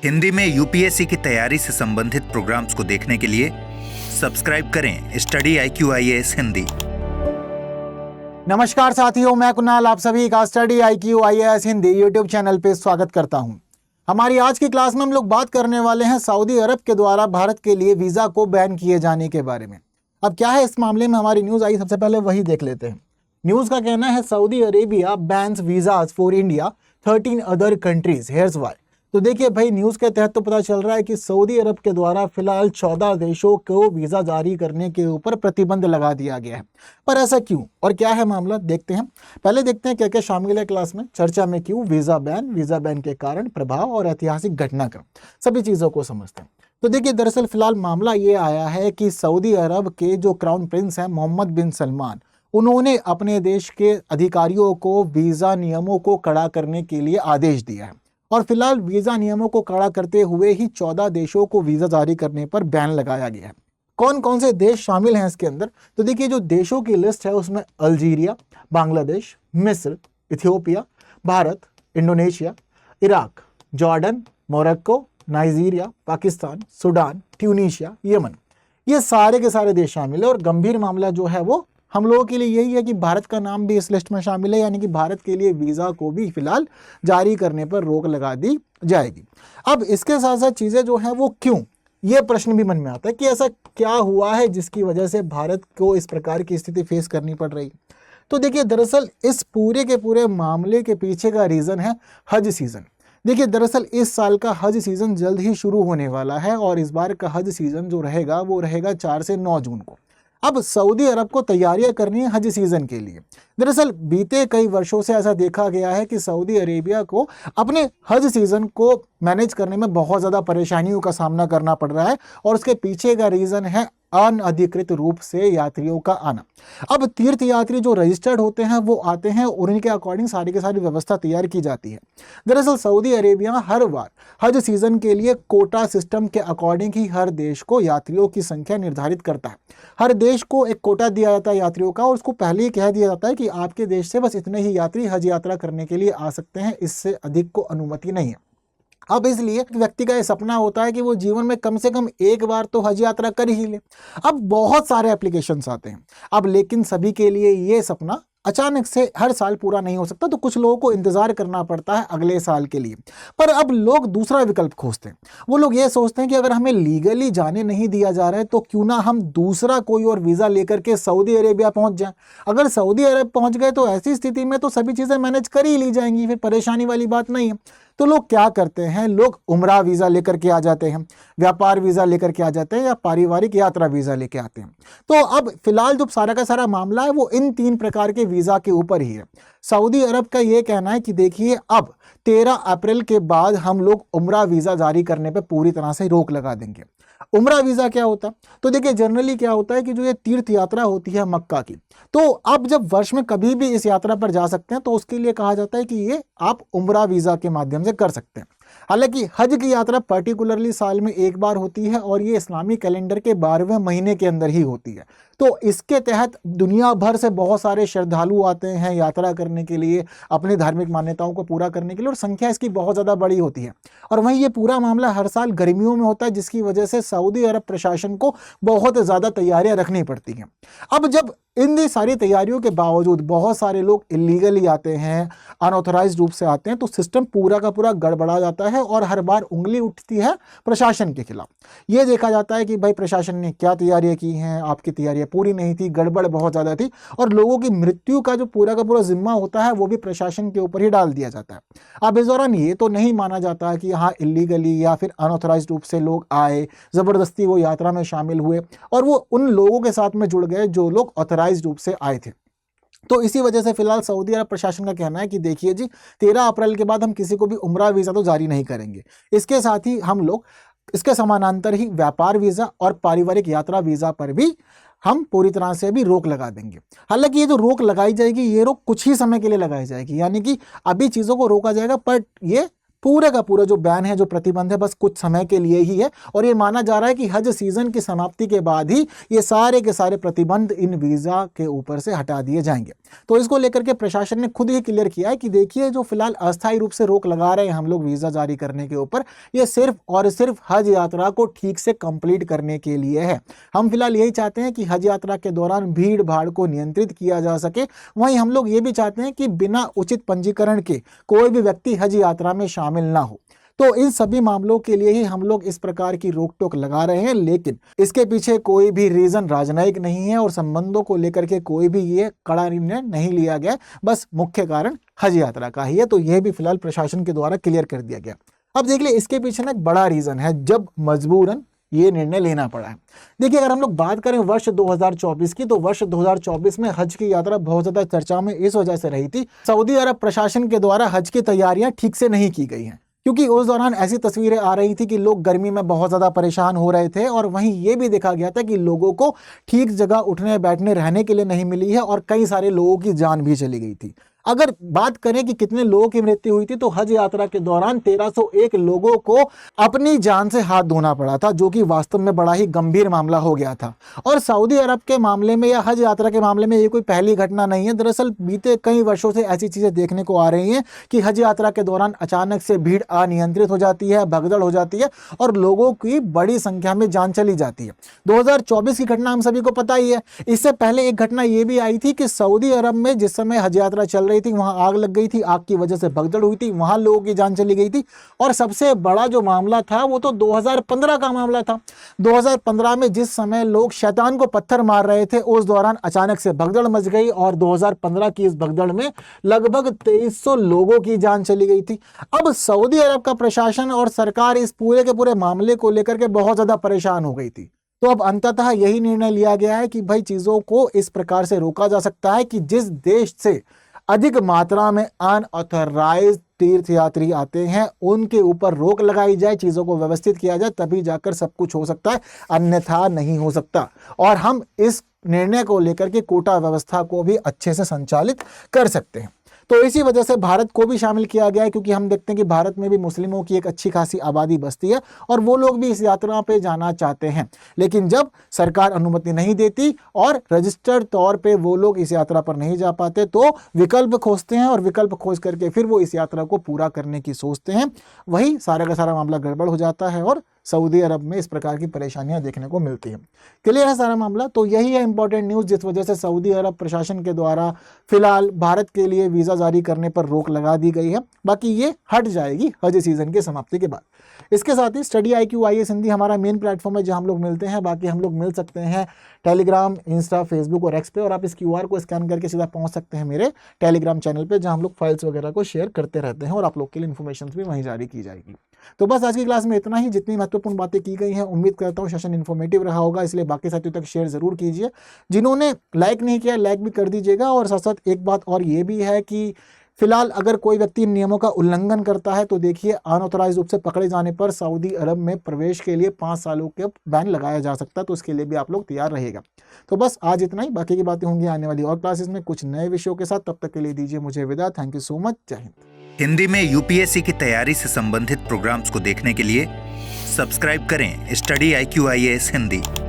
हिंदी में यूपीएससी की तैयारी से संबंधित प्रोग्राम्स को देखने के लिए सब्सक्राइब करें स्टडी IQIAS हिंदी। नमस्कार साथियों, मैं कुणाल आप सभी का study IQIAS Hindi YouTube channel पे स्वागत करता हूं। हमारी आज की क्लास में हम लोग बात करने वाले हैं सऊदी अरब के द्वारा भारत के लिए वीज़ा को बैन किए जाने के बारे में। अब क्या है इस मामले में हमारी न्यूज़ आई, सबसे पहले वही देख लेते हैं। न्यूज़ का कहना है Saudi Arabia bans visas for India 13 other countries, here's why. तो देखिए भाई, न्यूज़ के तहत तो पता चल रहा है कि सऊदी अरब के द्वारा फिलहाल 14 देशों को वीज़ा जारी करने के ऊपर प्रतिबंध लगा दिया गया है। पर ऐसा क्यों और क्या है मामला, देखते हैं। पहले देखते हैं क्या क्या शामिल है क्लास में। चर्चा में क्यों वीज़ा बैन के कारण, प्रभाव और ऐतिहासिक घटनाक्रम, सभी चीज़ों को समझते हैं। तो देखिए, दरअसल फिलहाल मामला ये आया है कि सऊदी अरब के जो क्राउन प्रिंस हैं मोहम्मद बिन सलमान, उन्होंने अपने देश के अधिकारियों को वीज़ा नियमों को कड़ा करने के लिए आदेश दिया है। और फिलहाल वीज़ा नियमों को कड़ा करते हुए ही 14 देशों को वीज़ा जारी करने पर बैन लगाया गया है। कौन कौन से देश शामिल हैं इसके अंदर, तो देखिए जो देशों की लिस्ट है उसमें अल्जीरिया, बांग्लादेश, मिस्र, Ethiopia, Bharat, Indonesia, Iraq, Jordan, Morocco, Nigeria, Pakistan, Sudan, Tunisia, Yemen, ये सारे के सारे देश शामिल है। और गंभीर मामला जो है वो हम लोगों के लिए यही है कि भारत का नाम भी इस लिस्ट में शामिल है, यानी कि भारत के लिए वीज़ा को भी फिलहाल जारी करने पर रोक लगा दी जाएगी। अब इसके साथ साथ चीज़ें जो हैं वो क्यों, ये प्रश्न भी मन में आता है कि ऐसा क्या हुआ है जिसकी वजह से भारत को इस प्रकार की स्थिति फेस करनी पड़ रही। तो देखिए, दरअसल इस पूरे के पूरे मामले के पीछे का रीज़न है हज सीज़न। देखिए, दरअसल इस साल का हज सीज़न जल्द ही शुरू होने वाला है और इस बार का हज सीज़न जो रहेगा वो रहेगा 4 से 9 जून को। अब सऊदी अरब को तैयारियां करनी है हज सीज़न के लिए। दरअसल बीते कई वर्षों से ऐसा देखा गया है कि सऊदी अरेबिया को अपने हज सीज़न को मैनेज करने में बहुत ज़्यादा परेशानियों का सामना करना पड़ रहा है और उसके पीछे का रीज़न है अनधिकृत रूप से यात्रियों का आना। अब तीर्थ यात्री जो रजिस्टर्ड होते हैं वो आते हैं और उन्हीं के अकॉर्डिंग सारी की सारी व्यवस्था तैयार की जाती है। दरअसल सऊदी अरेबिया हर बार हज सीज़न के लिए कोटा सिस्टम के अकॉर्डिंग ही हर देश को यात्रियों की संख्या निर्धारित करता है। हर देश को एक कोटा दिया जाता है यात्रियों का और उसको पहले ही कह दिया जाता है कि आपके देश से बस इतने ही यात्री हज यात्रा करने के लिए आ सकते हैं, इससे अधिक को अनुमति नहीं है। अब इसलिए व्यक्ति का ये सपना होता है कि वो जीवन में कम से कम एक बार तो हज यात्रा कर ही ले। अब बहुत सारे एप्लीकेशंस आते हैं अब, लेकिन सभी के लिए ये सपना अचानक से हर साल पूरा नहीं हो सकता, तो कुछ लोगों को इंतजार करना पड़ता है अगले साल के लिए। पर अब लोग दूसरा विकल्प खोजते हैं। वो लोग ये सोचते हैं कि अगर हमें लीगली जाने नहीं दिया जा रहा है तो क्यों ना हम दूसरा कोई और वीज़ा लेकर के सऊदी अरेबिया पहुंच जाएं। अगर सऊदी अरब पहुंच गए तो ऐसी स्थिति में तो सभी चीज़ें मैनेज कर ही ली जाएंगी, फिर परेशानी वाली बात नहीं है। तो लोग क्या करते हैं, लोग उम्रा वीज़ा लेकर के आ जाते हैं, व्यापार वीज़ा लेकर के आ जाते हैं या पारिवारिक यात्रा वीज़ा लेके आते हैं। तो अब फिलहाल जो सारा का सारा मामला है वो इन 3 प्रकार के वीज़ा के ऊपर ही है। सऊदी अरब का ये कहना है कि देखिए, अब 13 अप्रैल के बाद हम लोग उम्रा वीज़ा जारी करने पर पूरी तरह से रोक लगा देंगे। उम्रा वीज़ा क्या होता है, तो देखिए जनरली क्या होता है कि जो ये तीर्थ यात्रा होती है मक्का की, तो आप जब वर्ष में कभी भी इस यात्रा पर जा सकते हैं तो उसके लिए कहा जाता है कि ये आप उम्रा वीज़ा के माध्यम से कर सकते हैं। हालांकि हज की यात्रा पर्टिकुलरली साल में एक बार होती है और ये इस्लामी कैलेंडर के 12वें महीने के अंदर ही होती है। तो इसके तहत दुनिया भर से बहुत सारे श्रद्धालु आते हैं यात्रा करने के लिए, अपनी धार्मिक मान्यताओं को पूरा करने के लिए, और संख्या इसकी बहुत ज़्यादा बड़ी होती है। और वहीं ये पूरा मामला हर साल गर्मियों में होता है, जिसकी वजह से सऊदी अरब प्रशासन को बहुत ज़्यादा तैयारियां रखनी पड़ती हैं। अब जब इन सारी तैयारियों के बावजूद बहुत सारे लोग इलीगली आते हैं, अनऑथराइज्ड रूप से आते हैं, तो सिस्टम पूरा का पूरा गड़बड़ा जाता है और हर बार उंगली उठती है प्रशासन के खिलाफ। ये देखा जाता है कि भाई प्रशासन ने क्या तैयारियां की हैं, आपकी तैयारियां पूरी नहीं थी, गड़बड़ बहुत ज़्यादा थी, और लोगों की मृत्यु का जो पूरा का पूरा जिम्मा होता है वो भी प्रशासन के ऊपर ही डाल दिया जाता है। अब इस दौरान ये तो नहीं माना जाता है कि हाँ इलीगली या फिर अनऑथराइज्ड रूप से लोग आए, ज़बरदस्ती वो यात्रा में शामिल हुए और वो उन लोगों के साथ में जुड़ गए जो लोग ऑथराइज्ड रूप से आए थे। तो इसी वजह से फिलहाल सऊदी अरब प्रशासन का कहना है कि देखिए जी, 13 अप्रैल के बाद हम किसी को भी उम्रा वीज़ा तो जारी नहीं करेंगे। इसके साथ ही हम लोग इसके समानांतर ही व्यापार वीज़ा और पारिवारिक यात्रा वीज़ा पर भी हम पूरी तरह से भी रोक लगा देंगे। हालांकि ये जो रोक लगाई जाएगी ये रोक कुछ ही समय के लिए लगाई जाएगी, यानी कि अभी चीज़ों को रोका जाएगा, पर ये पूरे का पूरा जो बैन है, जो प्रतिबंध है, बस कुछ समय के लिए ही है और ये माना जा रहा है कि हज सीजन की समाप्ति के बाद ही ये सारे के सारे प्रतिबंध इन वीज़ा के ऊपर से हटा दिए जाएंगे। तो इसको लेकर के प्रशासन ने खुद ही क्लियर किया है कि देखिए, जो फिलहाल अस्थायी रूप से रोक लगा रहे हैं हम लोग वीज़ा जारी करने के ऊपर, ये सिर्फ और सिर्फ हज यात्रा को ठीक से कंप्लीट करने के लिए है। हम फिलहाल यही चाहते हैं कि हज यात्रा के दौरान भीड़ भाड़ को नियंत्रित किया जा सके। वहीं हम लोग ये भी चाहते हैं कि बिना उचित पंजीकरण के कोई भी व्यक्ति हज यात्रा में शामिल ना हो। तो इन सभी मामलों के लिए ही हम लोग इस प्रकार की रोक टोक लगा रहे हैं, लेकिन इसके पीछे कोई भी रीजन राजनयिक नहीं है और संबंधों को लेकर के कोई भी ये कड़ा निर्णय नहीं लिया गया। बस मुख्य कारण हज यात्रा का ही है। तो यह भी फिलहाल प्रशासन के द्वारा क्लियर कर दिया गया। अब देख ले, इसके पीछे ना एक बड़ा रीजन है जब मजबूरन ये निर्णय लेना पड़ा है। देखिए, अगर हम लोग बात करें वर्ष 2024 की, तो वर्ष 2024 में हज की यात्रा बहुत ज्यादा चर्चा में इस वजह से रही थी, सऊदी अरब प्रशासन के द्वारा हज की तैयारियां ठीक से नहीं की गई हैं। क्योंकि उस दौरान ऐसी तस्वीरें आ रही थी कि लोग गर्मी में बहुत ज़्यादा परेशान हो रहे थे और वहीं ये भी देखा गया था कि लोगों को ठीक जगह उठने बैठने रहने के लिए नहीं मिली है और कई सारे लोगों की जान भी चली गई थी। अगर बात करें कि कितने लोगों की मृत्यु हुई थी, तो हज यात्रा के दौरान 1301 लोगों को अपनी जान से हाथ धोना पड़ा था, जो कि वास्तव में बड़ा ही गंभीर मामला हो गया था। और सऊदी अरब के मामले में या हज यात्रा के मामले में ये कोई पहली घटना नहीं है। दरअसल बीते कई वर्षों से ऐसी चीजें देखने को आ रही हैं कि हज यात्रा के दौरान अचानक से भीड़ अनियंत्रित हो जाती है, भगदड़ हो जाती है और लोगों की बड़ी संख्या में जान चली जाती है। 2024 की घटना हम सभी को पता ही है। इससे पहले एक घटना ये भी आई थी कि सऊदी अरब में जिस समय हज यात्रा चल रही थी, वहां आग लग गई थी, आग की वजह से भगदड़ हुई थी, वहां लोगों की जान चली गई थी। और सबसे बड़ा जो मामला था वो तो 2015 का मामला था। 2015 में जिस समय लोग शैतान को पत्थर मार रहे थे, उस दौरान अचानक से भगदड़ मच गई और 2015 की इस भगदड़ में लगभग 2300 लोगों की जान चली गई थी। अब सऊदी अरब का प्रशासन और सरकार इस पूरे के पूरे मामले को लेकर के बहुत ज्यादा परेशान हो गई थी। तो अब अंततः यही निर्णय लिया गया है कि भाई चीजों को इस प्रकार से रोका जा सकता है कि जिस देश से अधिक मात्रा में अनऑथराइज्ड तीर्थयात्री आते हैं उनके ऊपर रोक लगाई जाए, चीजों को व्यवस्थित किया जाए, तभी जाकर सब कुछ हो सकता है, अन्यथा नहीं हो सकता। और हम इस निर्णय को लेकर के कोटा व्यवस्था को भी अच्छे से संचालित कर सकते हैं। तो इसी वजह से भारत को भी शामिल किया गया है, क्योंकि हम देखते हैं कि भारत में भी मुस्लिमों की एक अच्छी खासी आबादी बसती है और वो लोग भी इस यात्रा पे जाना चाहते हैं। लेकिन जब सरकार अनुमति नहीं देती और रजिस्टर्ड तौर पे वो लोग इस यात्रा पर नहीं जा पाते, तो विकल्प खोजते हैं और विकल्प खोज करके फिर वो इस यात्रा को पूरा करने की सोचते हैं। वही सारा का सारा मामला गड़बड़ हो जाता है और सऊदी अरब में इस प्रकार की परेशानियां देखने को मिलती हैं। क्लियर है सारा मामला? तो यही है इंपॉर्टेंट न्यूज़ जिस वजह से सऊदी अरब प्रशासन के द्वारा फिलहाल भारत के लिए वीज़ा जारी करने पर रोक लगा दी गई है। बाकी ये हट जाएगी हज सीजन की समाप्ति के बाद। इसके साथ ही स्टडी IQ IAS हिंदी हमारा मेन प्लेटफॉर्म है जहां हम लोग मिलते हैं। बाकी हम लोग मिल सकते हैं टेलीग्राम, इंस्टा, फेसबुक और एक्स पे, और आप इस QR को स्कैन करके सीधा पहुंच सकते हैं मेरे टेलीग्राम चैनल पे, जहां हम लोग फाइल्स वगैरह को शेयर करते रहते हैं और आप लोग के लिए इन्फॉर्मेशन भी वहीं जारी की जाएगी। तो बस आज की क्लास में इतना ही। जितनी महत्वपूर्ण बातें की गई हैं, उम्मीद करता हूँ सेशन इन्फॉर्मेटिव रहा होगा, इसलिए बाकी साथियों तक शेयर जरूर कीजिए। जिन्होंने लाइक नहीं किया, लाइक भी कर दीजिएगा। और साथ साथ एक बात और ये भी है कि फिलहाल अगर कोई व्यक्ति इन नियमों का उल्लंघन करता है तो देखिए, अनऑथराइज्ड रूप से पकड़े जाने पर सऊदी अरब में प्रवेश के लिए 5 सालों के बैन लगाया जा सकता है। तो इसके लिए भी आप लोग तैयार रहिएगा। तो बस आज इतना ही। बाकी की बातें होंगी आने वाली और क्लासेस में कुछ नए विषयों के साथ। तब तक के लिए दीजिए मुझे विदा। Thank you so much. जय हिंद। हिंदी में UPSC की तैयारी से संबंधित प्रोग्राम्स को देखने के लिए सब्सक्राइब करें स्टडी IQ IAS हिंदी।